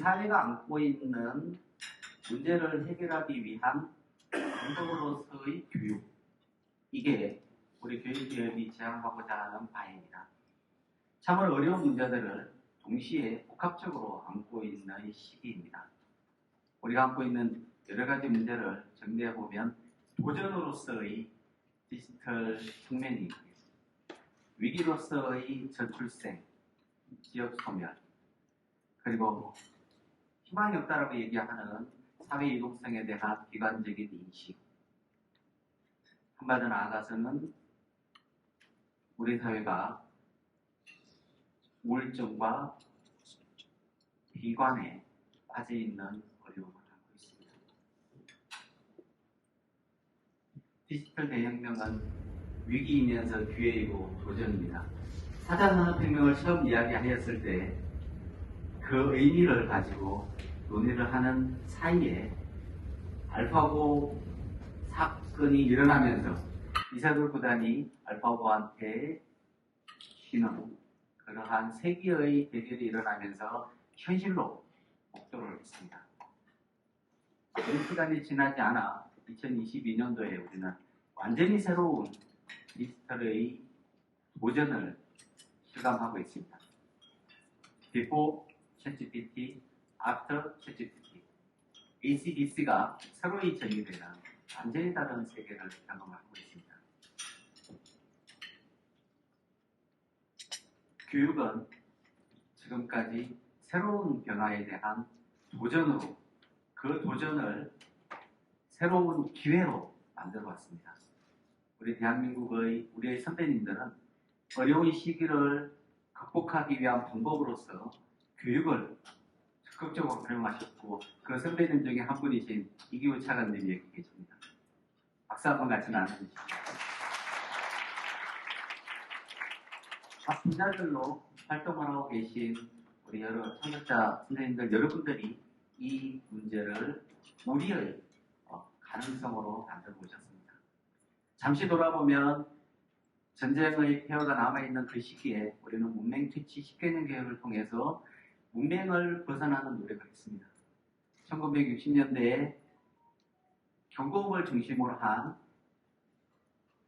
사회가 안고 있는 문제를 해결하기 위한 방법으로서의 교육, 이게 우리 교육개혁이 지향하고자 하는 바입니다. 참으로 어려운 문제들을 동시에 복합적으로 안고 있는 시기입니다. 우리가 안고 있는 여러 가지 문제를 정리해보면 도전으로서의 디지털 측면이 있습니다. 위기로서의 저출생, 지역 소멸, 그리고 희망이 없다라고 얘기하는 사회 이동성에 대한 비관적인 인식, 한마디로 나아가서는 우리 사회가 우울증과 비관에 빠져 있는 어려움을 갖고 있습니다. 디지털 대혁명은 위기이면서 기회이고 도전입니다. 4차 산업혁명을 처음 이야기하였을 때 그 의미를 가지고 논의를 하는 사이에 알파고 사건이 일어나면서 이세돌 구단이 알파고한테 쉬는 그러한 세기의 대결이 일어나면서 현실로 목도를 했습니다. 오랜 시간이 지나지 않아 2022년도에 우리는 완전히 새로운 디지털의 도전을 실감하고 있습니다. Before ChatGPT, After ChatGPT, ACDC가 새로이 정의되는 완전히 다른 세계를 경험하고 있습니다. 교육은 지금까지 새로운 변화에 대한 도전으로 그 도전을 새로운 기회로 만들어 왔습니다. 우리 대한민국의 우리의 선배님들은 어려운 시기를 극복하기 위한 방법으로서 교육을 적극적으로 활용하셨고 그 선배님 중에 한 분이신 이기호 차관님이 여기 계십니다. 박수 한번 같이 나눠주시죠. 각 분야별로 활동을 하고 계신 우리 여러 창작자 선생님들 여러분들이 이 문제를 우리의 가능성으로 만들어 오셨습니다. 잠시 돌아보면 전쟁의 폐허가 남아있는 그 시기에 우리는 문맹 퇴치 10개년 계획을 통해서 문맹을 벗어나는 노력을 했습니다. 1960년대에 경공을 중심으로 한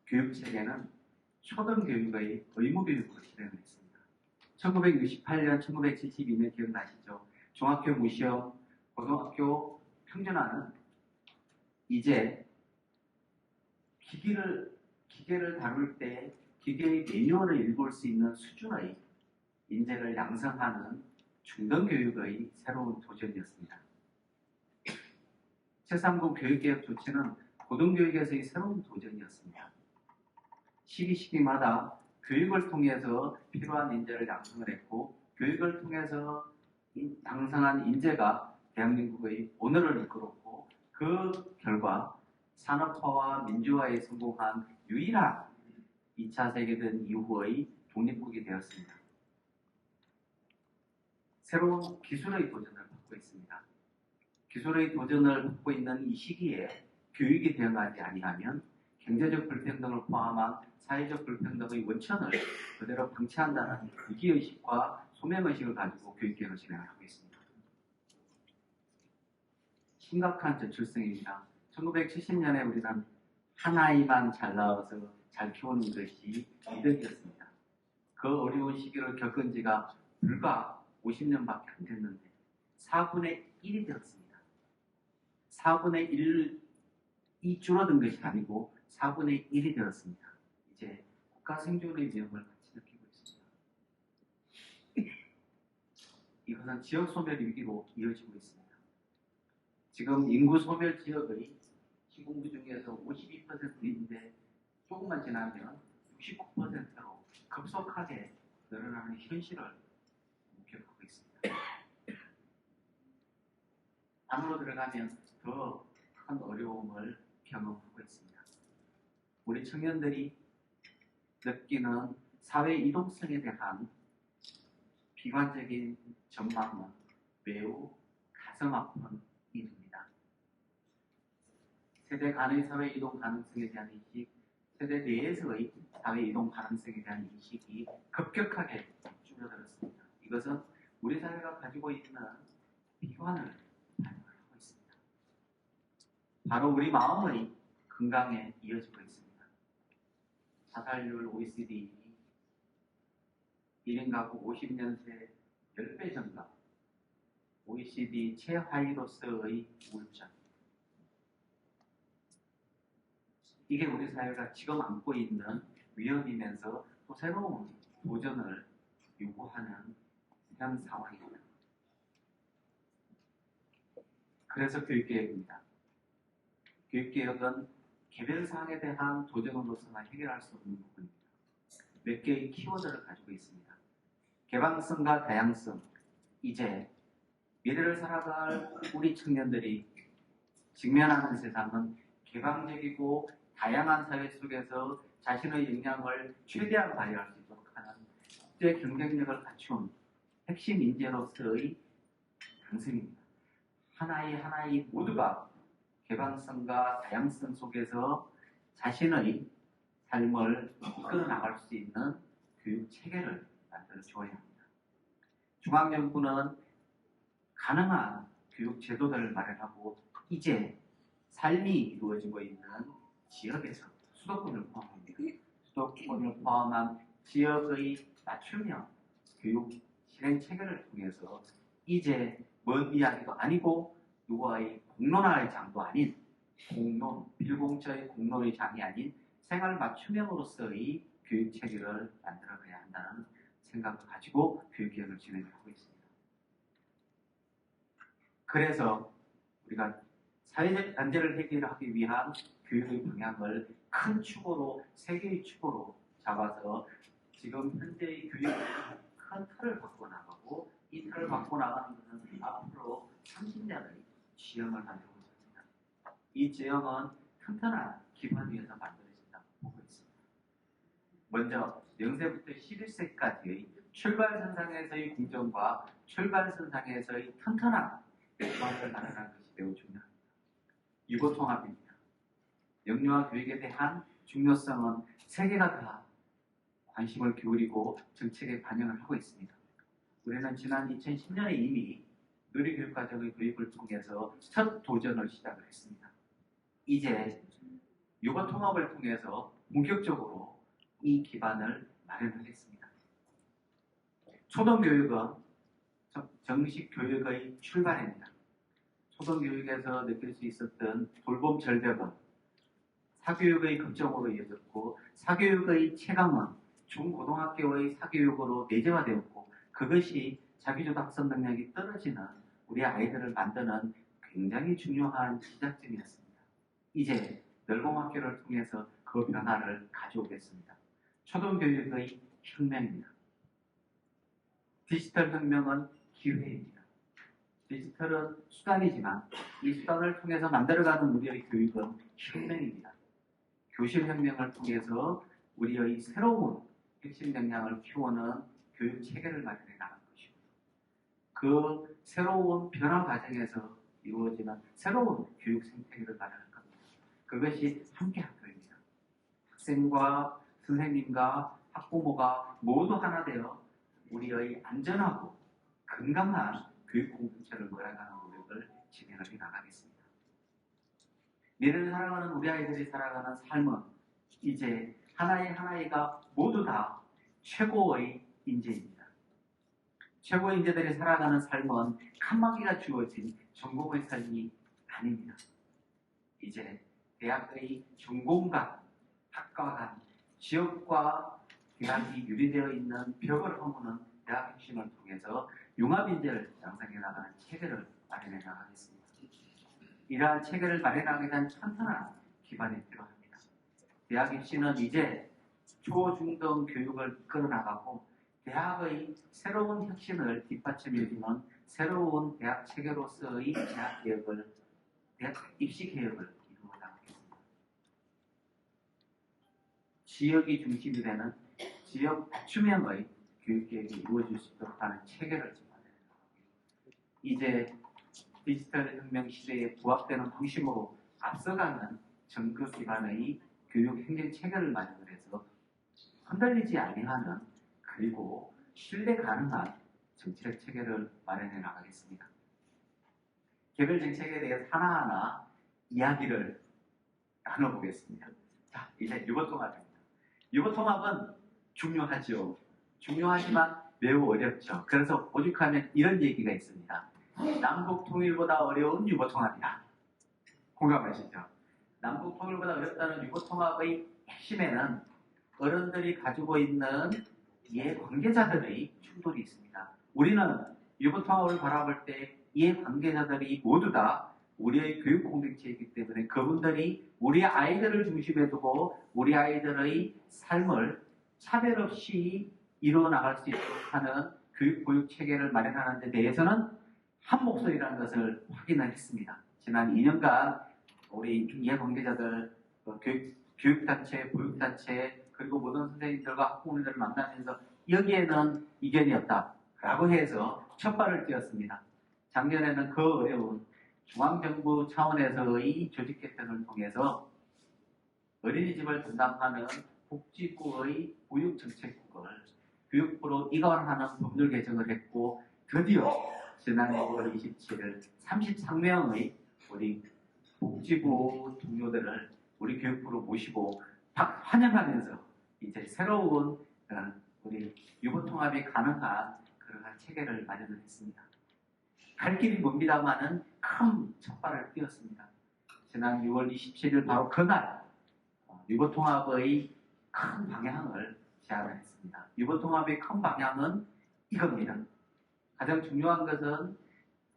교육체계는 초등교육의 의무교육으로 실행을 했습니다. 1968년, 1972년 기억나시죠? 중학교 무시험, 고등학교 평준화는 이제 기계를 다룰 때 기계의 매뉴얼을 읽을 수 있는 수준의 인재를 양성하는 중등교육의 새로운 도전이었습니다. 제3국 교육개혁 조치는 고등교육에서의 새로운 도전이었습니다. 시기마다 교육을 통해서 필요한 인재를 양성을 했고 교육을 통해서 양성한 인재가 대한민국의 오늘을 이끌었고 그 결과 산업화와 민주화에 성공한 유일한 2차 세계대전 이후의 독립국이 되었습니다. 새로운 기술의 도전을 받고 있습니다. 기술의 도전을 받고 있는 이 시기에 교육이 대응하지 아니하면 경제적 불평등을 포함한 사회적 불평등의 원천을 그대로 방치한다는 위기의식과 소명의식을 가지고 교육개혁을 진행하고 있습니다. 심각한 저출생입니다. 1970년에 우리는 한 아이만 잘 낳아서 잘 키우는 것이 이득이었습니다. 그 어려운 시기를 겪은 지가 불과 50년밖에 안 됐는데 4분의 1이 되었습니다. 4분의 1이 줄어든 것이 아니고 4분의 1이 되었습니다. 이제 국가 생존의 위험을 같이 느끼고 있습니다. 이것은 지역 소멸 위기로 이어지고 있습니다. 지금 인구 소멸 지역의 시군구 중에서 52%인데 조금만 지나면 69%로 급속하게 늘어나는 현실을 목격하고 있습니다. 안으로 들어가면 더 큰 어려움을 경험하고 있습니다. 우리 청년들이 느끼는 사회 이동성에 대한 비관적인 전망은 매우 가슴 아픈 일입니다. 세대 간의 사회 이동 가능성에 대한 인식, 세대 내에서의 사회 이동 가능성에 대한 인식이 급격하게 줄어들었습니다. 이것은 우리 사회가 가지고 있는 비관을 발견하고 있습니다. 바로 우리 마음의 건강에 이어지고 있습니다. 자살률 OECD 1인 가구 50년세 10배 증가, OECD 최하위로서의 우울증. 이게 우리 사회가 지금 안고 있는 위험이면서 또 새로운 도전을 요구하는 현 상황입니다. 그래서 교육개혁입니다. 교육개혁은 개별 사항에 대한 도전으로서만 해결할 수 없는 부분입니다. 몇 개의 키워드를 가지고 있습니다. 개방성과 다양성. 이제 미래를 살아갈 우리 청년들이 직면하는 세상은 개방적이고 다양한 사회 속에서 자신의 역량을 최대한 발휘할 수 있도록 하는 국제 경쟁력을 갖춘 핵심 인재로서의 강성입니다. 하나의 모두가 개방성과 다양성 속에서 자신의 삶을 이끌어 나갈 수 있는 교육 체계를 만들어 주어야 합니다. 중앙정부는 가능한 교육 제도들을 마련하고 이제 삶이 이루어지고 있는 지역에서 수도권을 포함합니다. 수도권을 포함한 지역의 맞춤형 교육 실행 체계를 통해서 이제 먼 이야기도 아니고 누구의 공론화의 장도 아닌 공론, 빌공처의 공론의 장이 아닌 생활 맞춤형으로서의 교육 체계를 만들어가야 한다는 생각을 가지고 교육개혁을 진행하고 있습니다. 그래서 우리가 사회적 단절을 해결하기 위한 교육의 방향을 큰 축으로, 세 개의 축으로 잡아서 지금 현재의 교육의 큰 틀을 바꿔나가고 이 틀을 바꿔나가는 것은 앞으로 30년의 지형을 만들고 있습니다. 이 지형은 튼튼한 기반 위에서 만들어진다고 보고 있습니다. 먼저 0세부터 11세까지의 출발선상에서의 공정과 출발선상에서의 튼튼한 기반을 마련하는 것이 매우 중요합니다. 유보통합입니다. 영유아 교육에 대한 중요성은 세계가 다 관심을 기울이고 정책에 반영을 하고 있습니다. 우리는 지난 2010년에 이미 누리교육과정의 도입을 통해서 첫 도전을 시작을 했습니다. 이제 유보통합을 통해서 본격적으로 이 기반을 마련하겠습니다. 초등교육은 정식 교육의 출발입니다. 초등교육에서 느낄 수 있었던 돌봄 절벽은 사교육의 급정으로 이어졌고 사교육의 체감은 중고등학교의 사교육으로 내재화되었고 그것이 자기주도 학습 능력이 떨어지는 우리 아이들을 만드는 굉장히 중요한 시작점이었습니다. 이제 열공학교를 통해서 그 변화를 가져오겠습니다. 초등교육의 혁명입니다. 디지털 혁명은 기회입니다. 디지털은 수단이지만 이 수단을 통해서 만들어가는 우리의 교육은 혁명입니다. 교실 혁명을 통해서 우리의 새로운 핵심 역량을 키우는 교육 체계를 마련해 나가는 것이고 그 새로운 변화 과정에서 이루어지는 새로운 교육 생태계를 마련할 겁니다. 그것이 함께 학교입니다. 학생과 선생님과 학부모가 모두 하나 되어 우리의 안전하고 건강한 교육 공동체를 모아가는 노력을 진행해 나가겠습니다. 미래를 살아가는 우리 아이들이 살아가는 삶은 이제 하나하나가 모두 다 최고의 인재입니다. 최고의 인재들이 살아가는 삶은 칸막이가 주어진 전공의 삶이 아닙니다. 이제 대학의 전공간, 학과 간, 지역과 대학이 유리되어 있는 벽을 허무는 대학 핵심을 통해서 융합인재를 양성해 나가는 체계를 마련해 나가겠습니다. 이러한 체계를 마련하기 위한 튼튼한 기반이 필요합니다. 대학 입시는 이제 초, 중, 등 교육을 이끌어 나가고 대학의 새로운 혁신을 뒷받침해주는 새로운 대학 체계로서의 대학 입시 개혁을 이루어 나가겠습니다. 지역이 중심이 되는 지역 맞춤형의 교육계획이 이루어질 수 있도록 하는 체계를 마련합니다. 이제 디지털 혁명 시대에 부합되는 방식으로 앞서가는 정규 기반의 교육 행정 체계를 마련을 해서 흔들리지 아니하는 그리고 신뢰 가능한 정책 체계를 마련해 나가겠습니다. 개별 정책에 대해서 하나하나 이야기를 나눠보겠습니다. 자, 이제 유보통합입니다. 유보통합은 중요하죠. 중요하지만 매우 어렵죠. 그래서 오죽하면 이런 얘기가 있습니다. 남북 통일보다 어려운 유보통합이다. 공감하시죠? 남북 통일보다 어렵다는 유보통합의 핵심에는 어른들이 가지고 있는 이해관계자들의 충돌이 있습니다. 우리는 유보통합을 바라볼 때 이해관계자들이 모두 다 우리의 교육 공동체이기 때문에 그분들이 우리 아이들을 중심에 두고 우리 아이들의 삶을 차별 없이 이루어 나갈 수 있도록 하는 교육 체계를 마련하는 데 대해서는 한 목소리라는 것을 확인을 했습니다. 지난 2년간 우리 이해관계자들, 교육단체, 보육단체, 그리고 모든 선생님들과 학부모님들을 만나면서 여기에는 이견이 없다라고 해서 첫 발을 띄었습니다. 작년에는 그 어려운 중앙정부 차원에서의 조직 개편을 통해서 어린이집을 담당하는 복지부의 보육정책국을 교육부로 이관하는 법률 개정을 했고 드디어 지난 6월 27일 33명의 우리 복지부 동료들을 우리 교육부로 모시고 환영하면서 이제 새로운 우리 유보통합이 가능한 그러한 체계를 마련을 했습니다. 갈 길이 멉니다마는 큰 첫발을 띄었습니다. 지난 6월 27일 바로 그날 유보통합의 큰 방향을 제안을 했습니다. 유보통합의 큰 방향은 이겁니다. 가장 중요한 것은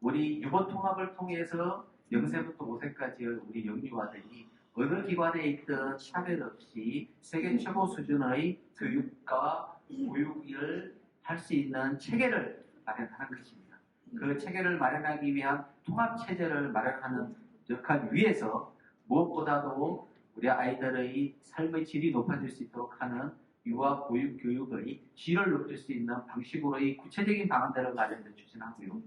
우리 유보통합을 통해서 0세부터 5세까지의 우리 영유아들이 어느 기관에 있든 차별 없이 세계 최고 수준의 교육과 교육을 할 수 있는 체계를 마련하는 것입니다. 그 체계를 마련하기 위한 통합체제를 마련하는 역할 위에서 무엇보다도 우리 아이들의 삶의 질이 높아질 수 있도록 하는 유아 보육 교육의 질을 높일 수 있는 방식으로의 구체적인 방안들을 마련해 추진하고요.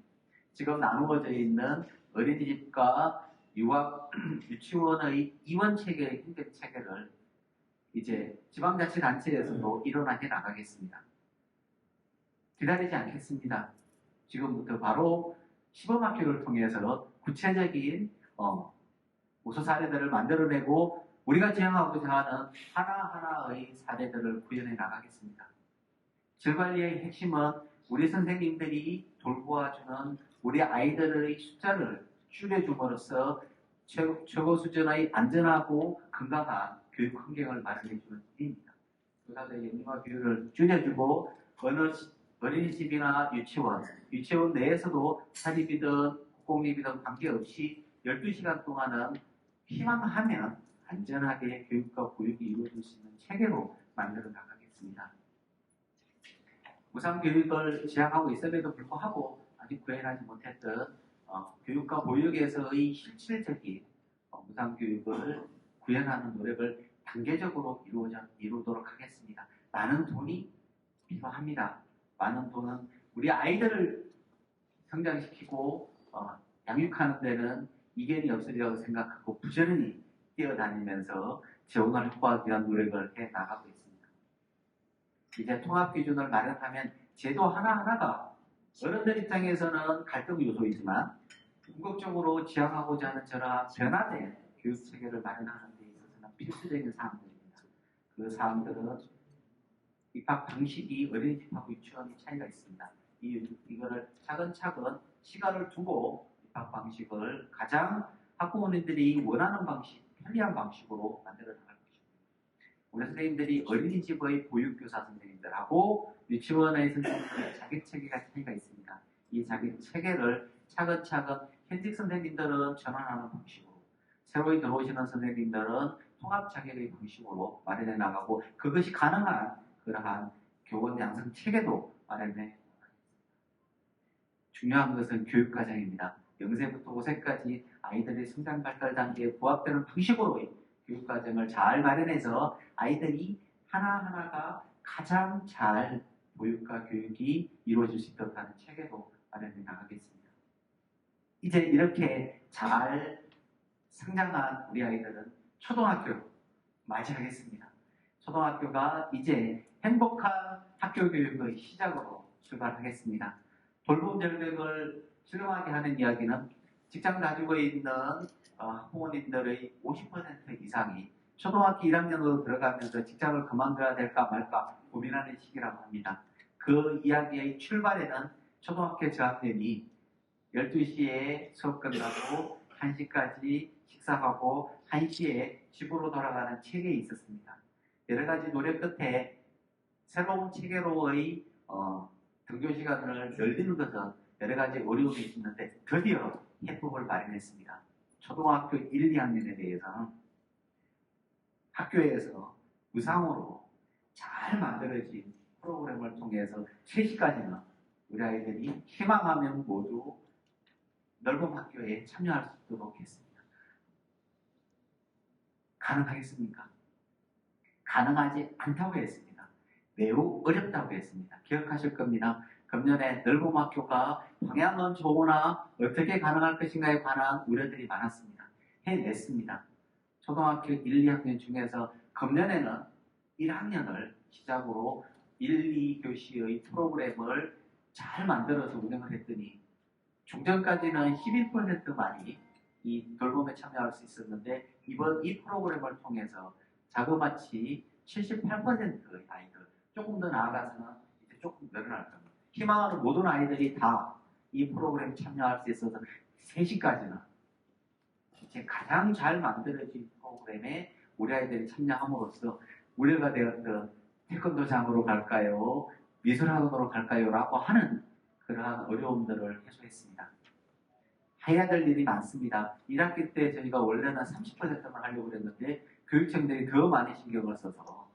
지금 나누어져 있는 어린이집과 유치원의 이원 체계의 행정 체계를 이제 지방자치단체에서도 일어나게 나가겠습니다. 기다리지 않겠습니다. 지금부터 바로 시범학교를 통해서 구체적인 우수 사례들을 만들어내고 우리가 지향하고자 하는 하나하나의 사례들을 구현해 나가겠습니다. 질관리의 핵심은 우리 선생님들이 돌보아주는 우리 아이들의 숫자를 줄여줌으로써 최고 수준의 안전하고 건강한 교육 환경을 마련해주는 일입니다. 교사들의 영유아 교육을 줄여주고 어린이집이나 유치원 내에서도 사립이든 공립이든 관계없이 12시간 동안은 희망하면 안전하게 교육과 보육이 이루어질 수 있는 체계로 만들어 나가겠습니다. 무상교육을 지향하고 있음에도 불구하고 아직 구현하지 못했던 교육과 보육에서의 실질적인 무상교육을 구현하는 노력을 단계적으로 이루도록 하겠습니다. 많은 돈이 필요합니다. 많은 돈은 우리 아이들을 성장시키고 양육하는 데는 이견이 없으리라고 생각하고 부지런히 뛰어다니면서 재원을 확보하기 위한 노력을 해 나가고 있습니다. 이제 통합기준을 마련하면 제도 하나하나가 어른들 입장에서는 갈등 요소이지만 궁극적으로 지향하고자 하는 저런 변화된 교육체계를 마련하는 데 있어서는 필수적인 사항들입니다. 그 사항들은 입학 방식이 어린이집하고 유치원이 차이가 있습니다. 이거를 차근차근 시간을 두고 입학 방식을 가장 학부모님들이 원하는 방식, 편리한 방식으로 만들어 나갈 것입니다. 우리 선생님들이 어린이집의 보육교사 선생님들하고 유치원의 선생님들의 자격체계가 차이가 있습니다. 이 자격체계를 차근차근 현직 선생님들은 전환하는 방식으로 새로 들어오시는 선생님들은 통합 자격의 방식으로 마련해 나가고 그것이 가능한 그러한 교원 양성 체계도 마련해 나가겠습니다. 중요한 것은 교육과정입니다. 0세부터 5세까지 아이들의 성장 발달 단계에 부합되는 방식으로의 교육과정을 잘 마련해서 아이들이 하나하나가 가장 잘 보육과 교육이 이루어질 수 있도록 하는 체계도 마련해 나가겠습니다. 이제 이렇게 잘 성장한 우리 아이들은 초등학교 맞이하겠습니다. 초등학교가 이제 행복한 학교 교육의 시작으로 출발하겠습니다. 돌봄 절벽을 실험하게 하는 이야기는 직장 가지고 있는 학부모님들의 50% 이상이 초등학교 1학년으로 들어가면서 직장을 그만둬야 될까 말까 고민하는 시기라고 합니다. 그 이야기의 출발에는 초등학교 저학년이 12시에 수업 끝나고 1시까지 식사하고 1시에 집으로 돌아가는 체계에 있었습니다. 여러 가지 노력 끝에 새로운 체계로의 등교 시간을 늘리는 것은 여러 가지 어려움이 있는데 드디어 해법을 마련했습니다. 초등학교 1, 2학년에 대해서는 학교에서 무상으로 잘 만들어진 프로그램을 통해서 3시까지는 우리 아이들이 희망하면 모두 넓은 학교에 참여할 수 있도록 했습니다. 가능하겠습니까? 가능하지 않다고 했습니다. 매우 어렵다고 했습니다. 기억하실 겁니다. 금년에 넓은 학교가 방향은 좋으나 어떻게 가능할 것인가에 관한 우려들이 많았습니다. 해냈습니다. 초등학교 1, 2학년 중에서 금년에는 1학년을 시작으로 1, 2교시의 프로그램을 잘 만들어서 운영을 했더니 중전까지는 11%만이 이 돌봄에 참여할 수 있었는데 이번 이 프로그램을 통해서 자그마치 78%의 아이들, 조금 더 나아가서는 이제 조금 늘어날 겁니다. 희망하는 모든 아이들이 다 이 프로그램에 참여할 수 있어서 3시까지는 이제 가장 잘 만들어진 프로그램에 우리 아이들이 참여함으로써 우려가 되었던 태권도장으로 갈까요? 미술학원으로 갈까요? 라고 하는 그러한 어려움들을 해소했습니다. 해야 될 일이 많습니다. 1학기 때 저희가 원래는 30%만 하려고 했는데 교육청들이 더 많이 신경을 써서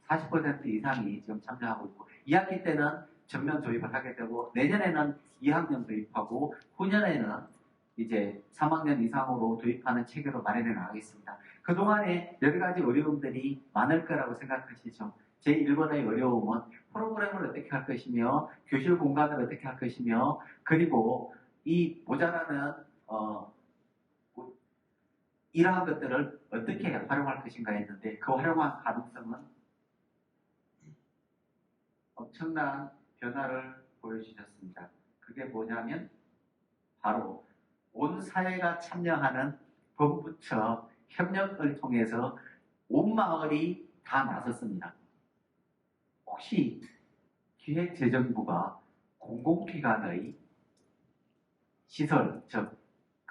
40% 이상이 지금 참여하고 있고 2학기 때는 전면 도입을 하게 되고 내년에는 2학년 도입하고 후년에는 이제 3학년 이상으로 도입하는 체계로 마련해 나가겠습니다. 그동안에 여러 가지 어려움들이 많을 거라고 생각하시죠. 제1번의 어려움은 프로그램을 어떻게 할 것이며 교실 공간을 어떻게 할 것이며 그리고 이 모자라는 이러한 것들을 어떻게 활용할 것인가 했는데 그 활용한 가능성은 엄청난 변화를 보여주셨습니다. 그게 뭐냐면 바로 온 사회가 참여하는 범부처 협력을 통해서 온 마을이 다 나섰습니다. 혹시 기획재정부가 공공기관의 시설, 즉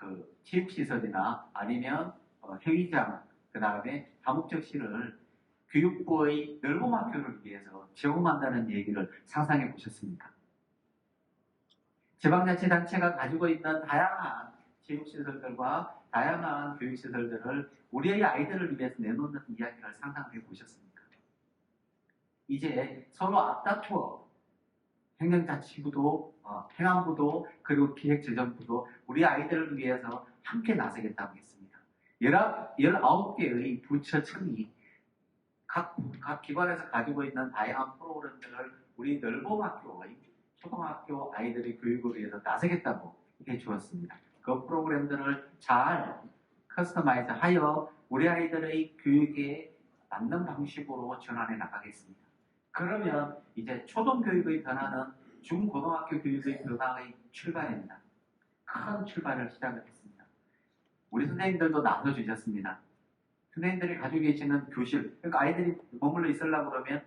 그 체육시설이나 아니면 회의장, 그 다음에 다목적실을 교육부의 넓은 학교를 위해서 제공한다는 얘기를 상상해 보셨습니까? 지방자치단체가 가지고 있는 다양한 체육시설들과 다양한 교육시설들을 우리의 아이들을 위해서 내놓는 이야기를 상상해 보셨습니까? 이제 서로 앞다투어 행정자치부도, 행안부도, 그리고 기획재정부도 우리 아이들을 위해서 함께 나서겠다고 했습니다. 19개의 부처청이 각 기관에서 가지고 있는 다양한 프로그램들을 우리 넓음학교의 초등학교 아이들의 교육을 위해서 나서겠다고 해주었습니다. 그 프로그램들을 잘 커스터마이즈 하여 우리 아이들의 교육에 맞는 방식으로 전환해 나가겠습니다. 그러면 이제 초등교육의 변화는 중고등학교 교육의 변화의 출발입니다. 큰 출발을 시작을 했습니다. 우리 선생님들도 나눠주셨습니다. 선생님들이 가지고 계시는 교실, 그러니까 아이들이 머물러 있으려고 그러면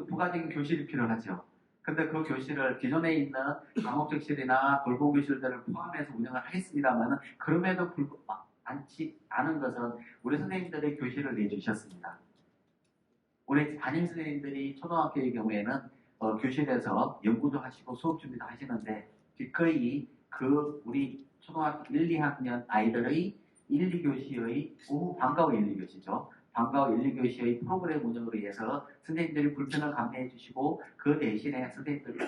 부가적인 교실이 필요하죠. 근데 그 교실을 기존에 있는 강목적실이나 돌봄교실들을 포함해서 운영을 하겠습니다만 그럼에도 않은 것은 우리 선생님들의 교실을 내주셨습니다. 우리 담임 선생님들이 초등학교의 경우에는 교실에서 연구도 하시고 수업 준비도 하시는데 거의 그 우리 초등학교 1, 2학년 아이들의 1, 2교시의 오후 방과 후 1, 2교시죠. 방과 후 1, 2교시의 프로그램 운영을 위해서 선생님들이 불편을 감내해 주시고 그 대신에 선생님들이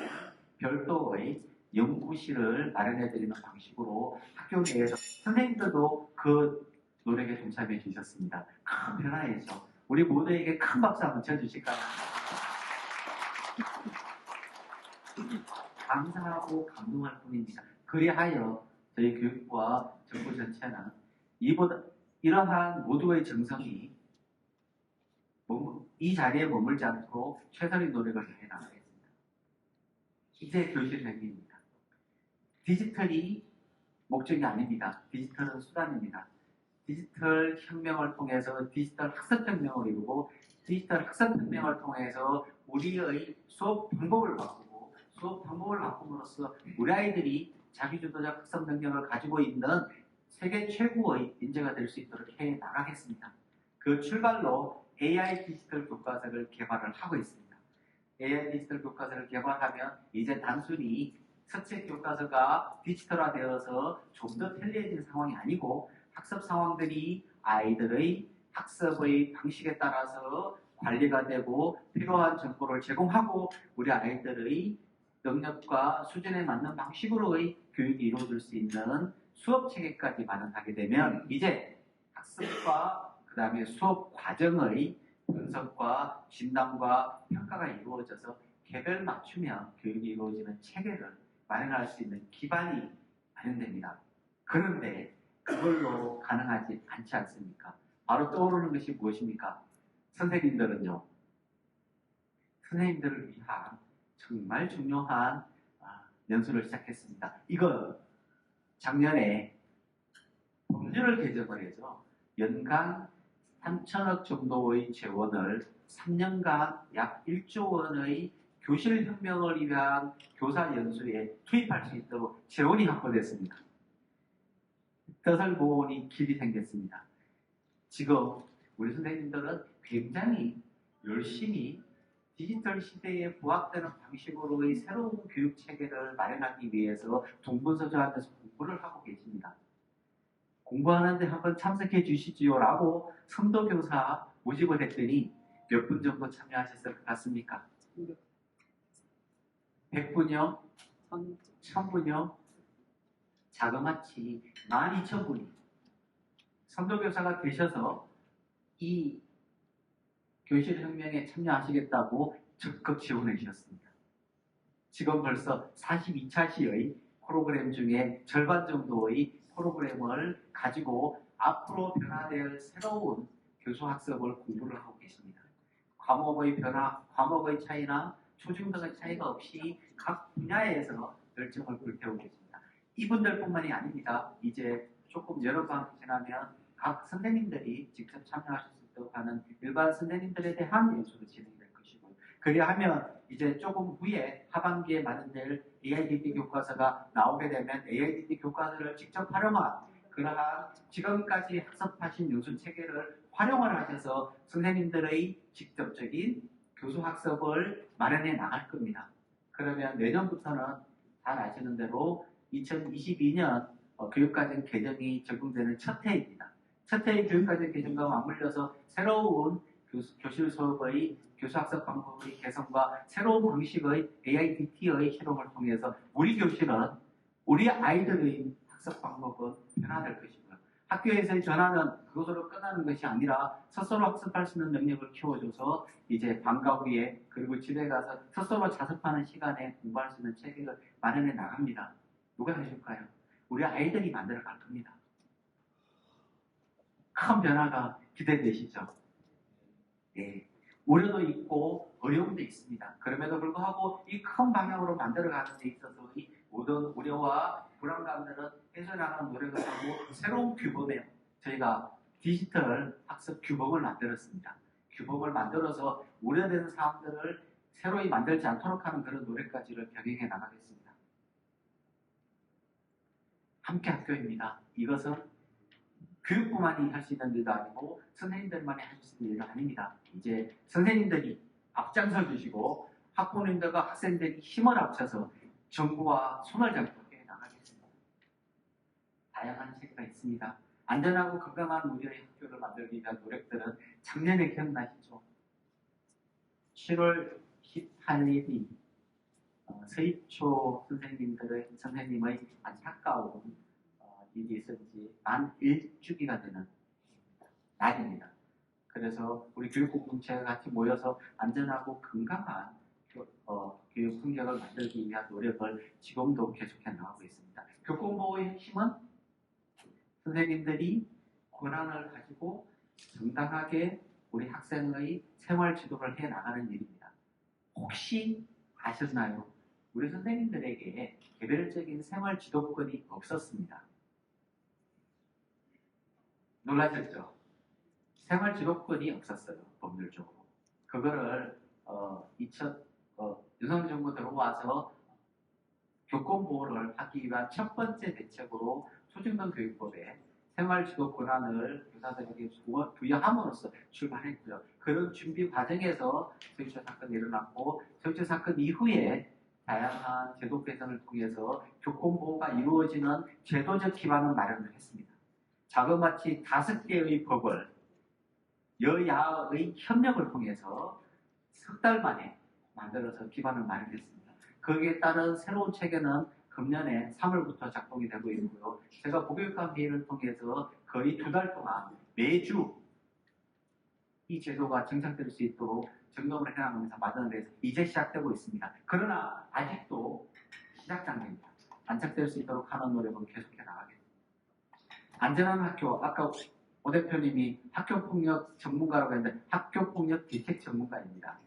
별도의 연구실을 마련해 드리는 방식으로 학교 내에서 선생님들도 그 노력에 동참해 주셨습니다. 큰 변화이죠. 우리 모두에게 큰 박수 한번 쳐주실까요? 감사하고 감동할 뿐입니다. 그리하여 저희 교육부와 정부 전체는 이러한 모두의 정성이 이 자리에 머물지 않도록 최선의 노력을 해 나가겠습니다. 이제 교실 회기입니다. 디지털이 목적이 아닙니다. 디지털은 수단입니다. 디지털 혁명을 통해서 디지털 학습 혁명을 이루고 디지털 학습 혁명을 통해서 우리의 수업 방법을 바꾸고 수업 방법을 바꿈으로써 우리 아이들이 자기주도적 학습 능력을 가지고 있는 세계 최고의 인재가 될 수 있도록 해 나가겠습니다. 그 출발로 AI 디지털 교과서를 개발을 하고 있습니다. AI 디지털 교과서를 개발하면 이제 단순히 서책 교과서가 디지털화되어서 좀 더 편리해진 상황이 아니고 학습 상황들이 아이들의 학습의 방식에 따라서 관리가 되고 필요한 정보를 제공하고 우리 아이들의 능력과 수준에 맞는 방식으로의 교육이 이루어질 수 있는 수업 체계까지 마련하게 되면 이제 학습과 그 다음에 수업 과정의 분석과 진단과 평가가 이루어져서 개별 맞춤형 교육이 이루어지는 체계를 마련할 수 있는 기반이 마련됩니다. 그런데 그걸로 가능하지 않지 않습니까? 바로 떠오르는 것이 무엇입니까? 선생님들은요. 선생님들을 위한 정말 중요한 연수를 시작했습니다. 이건 작년에 법률을 개정을 해서 연간 3천억 정도의 재원을 3년간 약 1조 원의 교실 혁명을 위한 교사 연수에 투입할 수 있도록 재원이 확보됐습니다. 뜻을 모으니 길이 생겼습니다. 지금 우리 선생님들은 굉장히 열심히 디지털 시대에 부합되는 방식으로의 새로운 교육 체계를 마련하기 위해서 동분서주하면서 공부를 하고 계십니다. 공부하는데 한번 참석해 주시지요 라고 선도교사 모집을 했더니 몇 분 정도 참여하셨을 것 같습니까? 100분이요? 1000분이요? 자그마치 12,000분이 선도교사가 되셔서 이 교실혁명에 참여하시겠다고 적극 지원해 주셨습니다. 지금 벌써 42차 시의 프로그램 중에 절반 정도의 프로그램을 가지고 앞으로 변화될 새로운 교수학습을 공부를 하고 계십니다. 과목의 변화, 과목의 차이나 초중등의 차이가 없이 각 분야에서 열정을 불태우고 계십니다. 이분들뿐만이 아닙니다. 이제 조금 여러 방 지나면 각 선생님들이 직접 참여하실 수 있도록 하는 일반 선생님들에 대한 연수도 진행될 것이고요. 그리하면 이제 조금 후에 하반기에 마련될 AIDD 교과서가 나오게 되면 AIDD 교과서를 직접 활용한 그러한 지금까지 학습하신 연수 체계를 활용을 하셔서 선생님들의 직접적인 교수 학습을 마련해 나갈 겁니다. 그러면 내년부터는 잘 아시는 대로 2022년 교육과정 개정이 적용되는 첫 해입니다. 첫 해의 교육과정 개정과 맞물려서 새로운 교실 수업의 교수학습 방법의 개선과 새로운 방식의 AIDT의 실험을 통해서 우리 교실은 우리 아이들의 학습 방법은 변화될 것이고요. 학교에서의 전환은 그것으로 끝나는 것이 아니라 스스로 학습할 수 있는 능력을 키워줘서 이제 방과 후에 그리고 집에 가서 스스로 자습하는 시간에 공부할 수 있는 체계를 마련해 나갑니다. 누가 해줄까요? 우리 아이들이 만들어 갈 겁니다. 큰 변화가 기대되시죠? 예. 우려도 있고 어려움도 있습니다. 그럼에도 불구하고 이 큰 방향으로 만들어가는 데 있어서 이 모든 우려와 불안감들은 해소나가는 노력을 하고 새로운 규범에 저희가 디지털 학습 규범을 만들었습니다. 규범을 만들어서 우려되는 사항들을 새로이 만들지 않도록 하는 그런 노력까지를 병행해 나가겠습니다. 함께 학교입니다. 이것은 교육부만이 할 수 있는 일도 아니고 선생님들만이 할 수 있는 일도 아닙니다. 이제 선생님들이 앞장서 주시고 학부모님들과 학생들이 힘을 합쳐서 정부와 손을 잡고 해 나가겠습니다. 다양한 체계가 있습니다. 안전하고 건강한 우리의 학교를 만들기 위한 노력들은 작년에 기억나시죠? 7월 18일이 서입초 선생님의 안타까운 일이 있은 지 만 1주기가 되는 날입니다. 그래서 우리 교육 공동체가 같이 모여서 안전하고 건강한 교육 환경을 만들기 위한 노력을 지금도 계속해 나가고 있습니다. 교권보호의 핵심은 선생님들이 권한을 가지고 정당하게 우리 학생의 생활 지도를 해 나가는 일입니다. 혹시 아셨나요? 우리 선생님들에게 개별적인 생활 지도권이 없었습니다. 놀라셨죠? 생활지도권이 없었어요, 법률적으로. 그거를 2000 윤석열 정부 들어와서 교권보호를 하기 위한 첫 번째 대책으로 초중등 교육법에 생활지도 권한을 교사들에게 부여함으로써 출발했고요. 그런 준비 과정에서 서울초 사건이 일어났고 서울초 사건 이후에 다양한 제도 개선을 통해서 교권보호가 이루어지는 제도적 기반을 마련을 했습니다. 자그마치 5개의 법을 여야의 협력을 통해서 석 달 만에 만들어서 기반을 마련했습니다. 거기에 따른 새로운 체계는 금년에 3월부터 작동이 되고 있고요. 제가 고교육감 회의를 통해서 거의 2달 동안 매주 이 제도가 정착될 수 있도록 점검을 해나가면서 마련을 해서 이제 시작되고 있습니다. 그러나 아직도 시작 단계입니다. 안착될 수 있도록 하는 노력은 계속해 나가겠습니다. 안전한 학교, 아까 오 대표님이 학교폭력 전문가라고 했는데 학교폭력 대책 전문가입니다.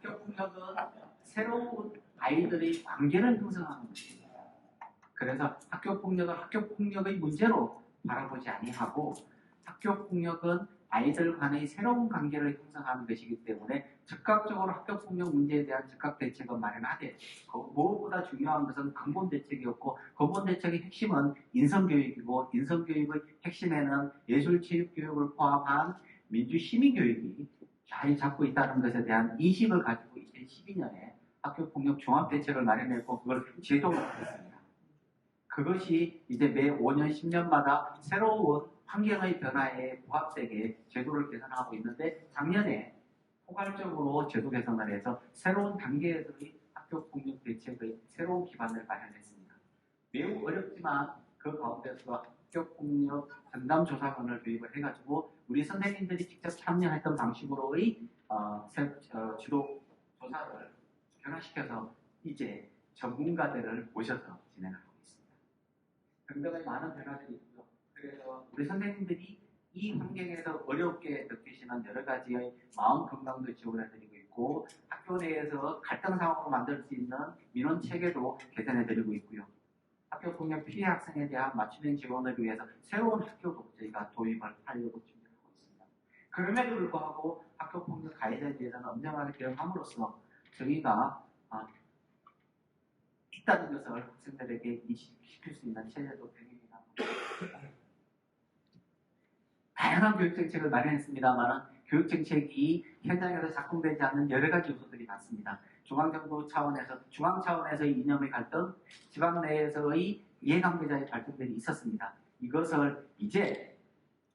학교폭력은 새로운 아이들의 관계를 형성하는 것입니다. 그래서 학교폭력의 문제로 바라보지 아니하고 학교폭력은 아이들 간의 새로운 관계를 형성하는 것이기 때문에 즉각적으로 학교폭력 문제에 대한 즉각 대책을 마련하되 무엇보다 중요한 것은 근본 대책이었고 근본 대책의 핵심은 인성교육이고 인성교육의 핵심에는 예술체육교육을 포함한 민주시민교육이 자리 잡고 있다는 것에 대한 인식을 가지고 2012년에 학교폭력 종합대책을 마련했고 그걸 제도화했습니다. 그것이 이제 매 5년, 10년마다 새로운 환경의 변화에 부합되게 제도를 개선하고 있는데 작년에 포괄적으로 제도 개선을 해서 새로운 단계에서의 학교폭력 대책의 새로운 기반을 마련했습니다. 매우 어렵지만 그 가운데서 학교폭력 전담조사관을 도입을 해가지고 우리 선생님들이 직접 참여했던 방식으로의 지도 조사를 변화시켜서 이제 전문가들을 모셔서 진행을 하고 있습니다. 등등의 많은 변화들이 있고요. 그래서 우리 선생님들이 이 환경에서 어렵게 느끼시는 여러 가지의 마음 건강도 지원해드리고 있고 학교 내에서 갈등 상황으로 만들 수 있는 민원 체계도 개선해드리고 있고요. 학교폭력 피해 학생에 대한 맞춤형 지원을 위해서 새로운 학교도 저희가 도입을 하려고 준비하고 있습니다. 그럼에도 불구하고 학교폭력 가해자에 대해서는 엄정하게 대응함으로써 저희가 있다는 것을 학생들에게 인식시킬 수 있는 체제도 병행해나가고 있습니다. 다양한 교육정책을 마련했습니다만 교육정책이 현장에서 작동되지 않는 여러 가지 요소들이 많습니다. 중앙정부 차원에서 중앙 차원에서의 이념의 갈등, 지방 내에서의 이해관계자의 갈등들이 있었습니다. 이것을 이제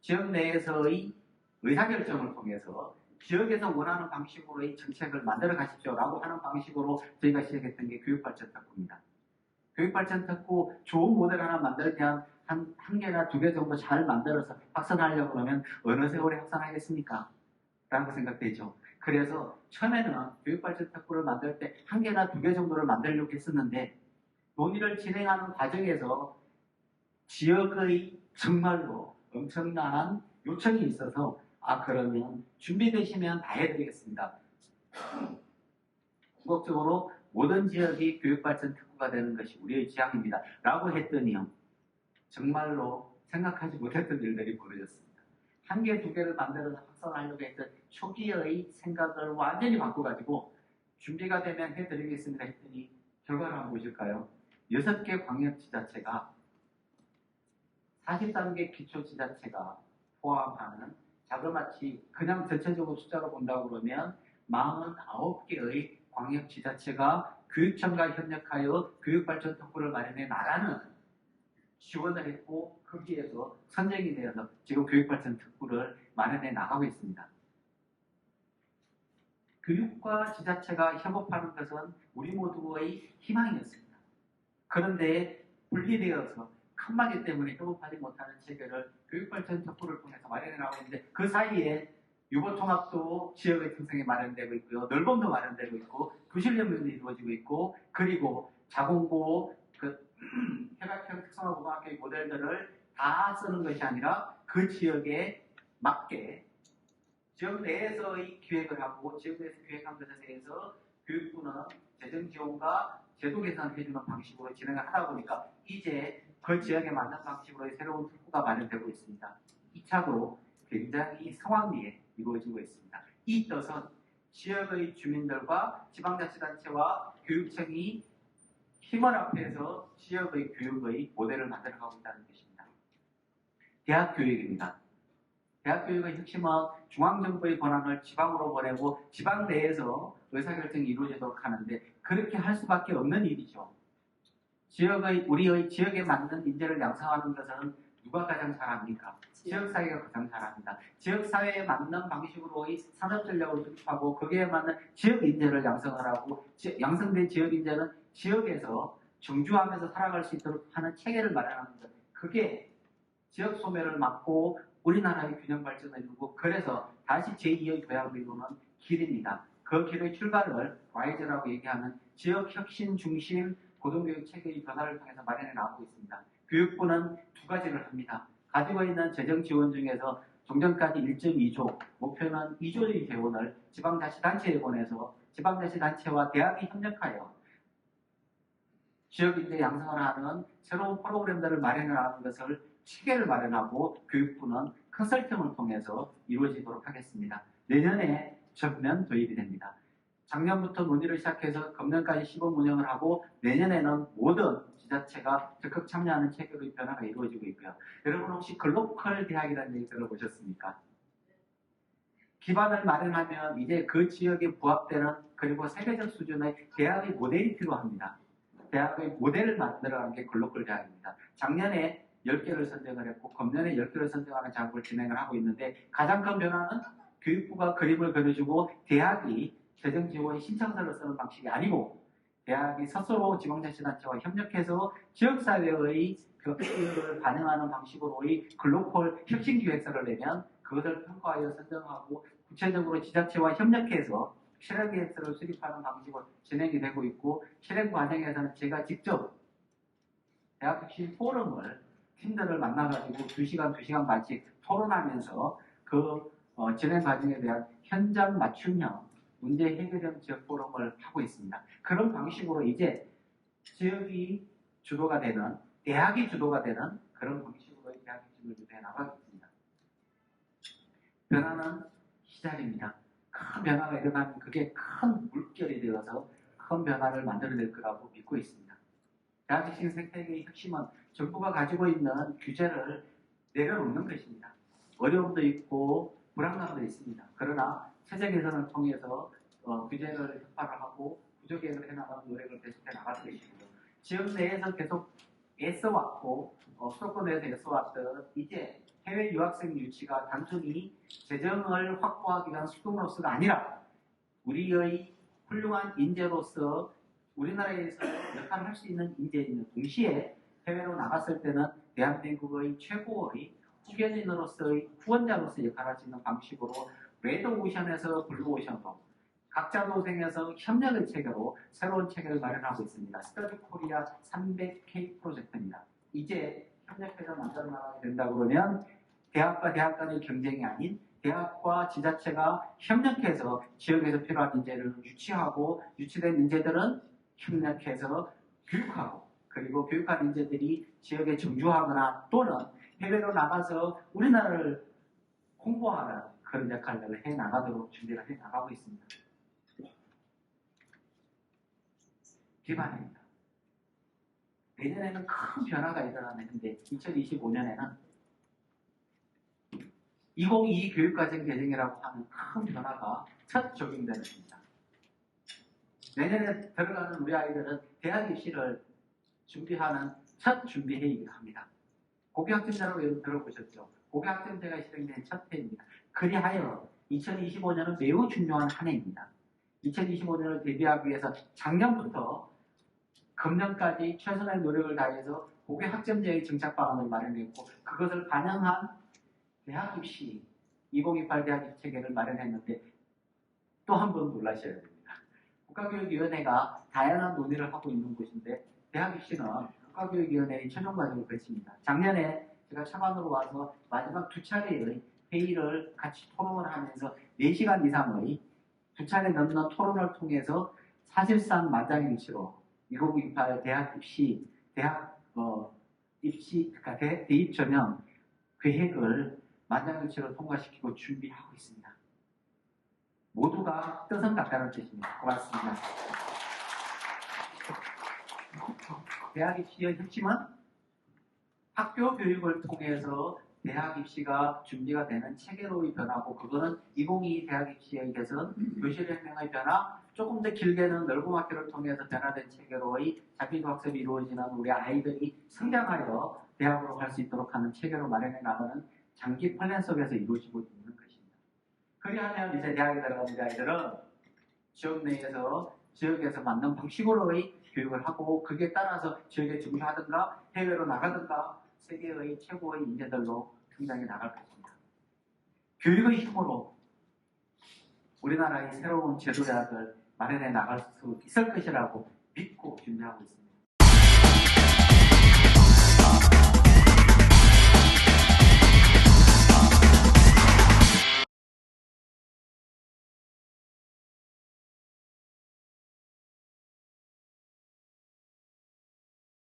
지역 내에서의 의사결정을 통해서 지역에서 원하는 방식으로의 정책을 만들어 가십시오라고 하는 방식으로 저희가 시작했던 게 교육발전특구입니다. 교육발전특구 좋은 모델 하나 만들면 한 개나 2개 정도 잘 만들어서 확산하려고 그러면 어느 세월에 확산하겠습니까? 라고 생각되죠. 그래서 처음에는 교육발전특구를 만들 때 1개나 2개 정도를 만들려고 했었는데 논의를 진행하는 과정에서 지역의 정말로 엄청난 요청이 있어서 그러면 준비되시면 다 해드리겠습니다. 궁극적으로 모든 지역이 교육발전특구가 되는 것이 우리의 지향입니다. 라고 했더니요. 정말로 생각하지 못했던 일들이 벌어졌습니다. 1개, 2개를 만들어서 확산하려고 했던 초기의 생각을 완전히 바꿔가지고 준비가 되면 해드리겠습니다 했더니 결과를 한번 보실까요? 6개 광역지자체가 40단계 기초지자체가 포함하는 자그마치 그냥 전체적으로 숫자로 본다고 그러면 49개의 광역지자체가 교육청과 협력하여 교육발전특구를 마련해 나가는 지원을 했고 거기에서 선정이 되어서 지금 교육발전특구를 마련해 나가고 있습니다. 교육과 지자체가 협업하는 것은 우리 모두의 희망이었습니다. 그런데 분리되어서 칸막이 때문에 협업하지 못하는 체계를 교육발전특구를 통해서 마련해 나가고 있는데 그 사이에 유보통합도 지역의 특성에 마련되고 있고요. 넓음도 마련되고 있고 교실연맹도 이루어지고 있고 그리고 자공고 협약형 특성화고등학교의 모델들을 다 쓰는 것이 아니라 그 지역에 맞게 지역 내에서의 기획을 하고 지역 내에서 기획한 것에 대해서 교육부는 재정 지원과 제도 개선을 해주는 방식으로 진행을 하다 보니까 이제 그 지역에 맞는 방식으로의 새로운 특구가 마련되고 있습니다. 2차도 굉장히 성황리에 이루어지고 있습니다. 이 뜻은 지역의 주민들과 지방자치단체와 교육청이 힘을 합해서 지역의 교육의 모델을 만들어가고 있다는 것입니다. 대학 교육입니다. 대학 교육의 핵심은 중앙정부의 권한을 지방으로 보내고 지방 내에서 의사결정이 이루어지도록 하는데 그렇게 할 수밖에 없는 일이죠. 우리의 지역에 맞는 인재를 양성하는 것은 누가 가장 잘합니까? 지역사회가 가장 잘합니다. 지역사회에 맞는 방식으로의 산업전략을 수립하고 거기에 맞는 지역 인재를 양성을 하고 양성된 지역 인재는 지역에서 정주하면서 살아갈 수 있도록 하는 체계를 마련하는 것. 그게 지역 소멸을 막고 우리나라의 균형 발전을 이루고 그래서 다시 제2의 도약을 이루는 길입니다. 그 길의 출발을 와이즈라고 얘기하는 지역 혁신 중심 고등교육 체계의 변화를 통해서 마련해 나가고 있습니다. 교육부는 두 가지를 합니다. 가지고 있는 재정 지원 중에서 종전까지 1.2조, 목표는 2조의 재원을 지방자치단체에 보내서 지방자치단체와 대학이 협력하여 지역인재 양성을 하는 새로운 프로그램들을 마련해 나가는 것을 체계를 마련하고 교육부는 컨설팅을 통해서 이루어지도록 하겠습니다. 내년에 전면 도입이 됩니다. 작년부터 논의를 시작해서 금년까지 시범 운영을 하고 내년에는 모든 지자체가 적극 참여하는 체계의 변화가 이루어지고 있고요. 여러분 혹시 글로컬 대학이라는 얘기 들어보셨습니까? 기반을 마련하면 이제 그 지역에 부합되는 그리고 세계적 수준의 대학의 모델이 필요합니다. 대학의 모델을 만들어가는 게 글로컬 대학입니다. 작년에 10개를 선정을 했고 금년에 10개를 선정하는 작업을 진행을 하고 있는데 가장 큰 변화는 교육부가 그림을 그려주고 대학이 재정 지원 신청서를 쓰는 방식이 아니고 대학이 스스로 지방자치단체와 협력해서 지역사회의 격식을 반영하는 방식으로의 글로컬 혁신기획서를 내면 그것을 평가하여 선정하고 구체적으로 지자체와 협력해서 실행계획서를 수립하는 방식으로 진행이 되고 있고 실행 과정에서는 제가 직접 대학 혁신 포럼을 팀들을 만나가지고 2시간 반씩 토론하면서 그 진행 과정에 대한 현장 맞춤형 문제 해결형 지역 포럼을 하고 있습니다. 그런 방식으로 이제 지역이 주도가 되는, 대학이 주도가 되는 그런 방식으로 대학 혁신을 유도해 나가겠습니다. 변화는 시작입니다. 큰 변화가 일어나면 그게 큰 물결이 되어서 큰 변화를 만들어낼 거라고 믿고 있습니다. 대학 혁신 생태계의 핵심은 정부가 가지고 있는 규제를 내려놓는 것입니다. 어려움도 있고 불안감도 있습니다. 그러나 체제 개선을 통해서 규제를 혁파를 하고 구조 개혁을 해나가는 노력을 계속해 나갈 것이고요. 지역 내에서 계속 애써왔고 수도권 내에서 애써왔던 이제 해외 유학생 유치가 단순히 재정을 확보하기 위한 수동으로서가 아니라 우리의 훌륭한 인재로서 우리나라에서 역할을 할 수 있는 인재인 동시에 해외로 나갔을 때는 대한민국의 최고의 후견인으로서의 후원자로서 역할을 할 수 있는 방식으로 레드 오션에서 블루 오션으로 각자 도생에서 협력의 체계로 새로운 체계를 마련하고 있습니다. 스터디 코리아 300K 프로젝트입니다. 이제 협력해서 만들어 나가게 된다 그러면 대학과 대학 간의 경쟁이 아닌 대학과 지자체가 협력해서 지역에서 필요한 인재를 유치하고 유치된 인재들은 협력해서 교육하고 그리고 교육한 인재들이 지역에 정주하거나 또는 해외로 나가서 우리나라를 홍보하는 그런 역할들을 해 나가도록 준비를 해 나가고 있습니다. 기반입니다. 내년에는 큰 변화가 일어나는데 2025년에는 2022 교육과정 개정이라고 하는 큰 변화가 첫 적용되는 겁니다. 내년에 들어가는 우리 아이들은 대학 입시를 준비하는 첫 준비회의를 합니다. 고교학점제라고 여러분 들어보셨죠? 고교학점제가 실행된 첫 해입니다. 그리하여 2025년은 매우 중요한 한 해입니다. 2025년을 대비하기 위해서 작년부터 금년까지 최선의 노력을 다해서 고교학점제의 정착 방안을 마련했고 그것을 반영한 대학 입시 2028 대학 입시 체계를 마련했는데 또 한 번 놀라셔야 됩니다. 국가교육위원회가 다양한 논의를 하고 있는 곳인데 대학 입시는 국가교육위원회의 최종 과정을 거칩니다. 작년에 제가 차관으로 와서 마지막 두 차례의 회의를 같이 토론을 하면서 4시간 이상의 두 차례 넘는 토론을 통해서 사실상 만장일치로 2028 대학 입시, 대학 입시, 그러니까 대입 전형 계획을 만장일치로 통과시키고 준비하고 있습니다. 모두가 뜻은 같다는 뜻입니다. 고맙습니다. 대학 입시의 핵심은 학교 교육을 통해서 대학 입시가 준비가 되는 체계로의 변화고, 그거는 2022 대학 입시의 개선, 교실혁명의 변화, 조금 더 길게는 넓은 학교를 통해서 변화된 체계로의 자기도 학습이 이루어지는 우리 아이들이 성장하여 대학으로 갈 수 있도록 하는 체계로 마련해 나가는 장기 플랜 속에서 이루어지고 있는 것입니다. 그리하면 이제 대학에 들어가는 우리 아이들은 지역 내에서 지역에서 맞는 방식으로의 교육을 하고, 그게 따라서 지역에 증류하든가 해외로 나가든가 세계의 최고의 인재들로 성장해 나갈 것입니다. 교육의 힘으로 우리나라의 새로운 제도약을 마련해 나갈 수 있을 것이라고 믿고 준비하고 있습니다.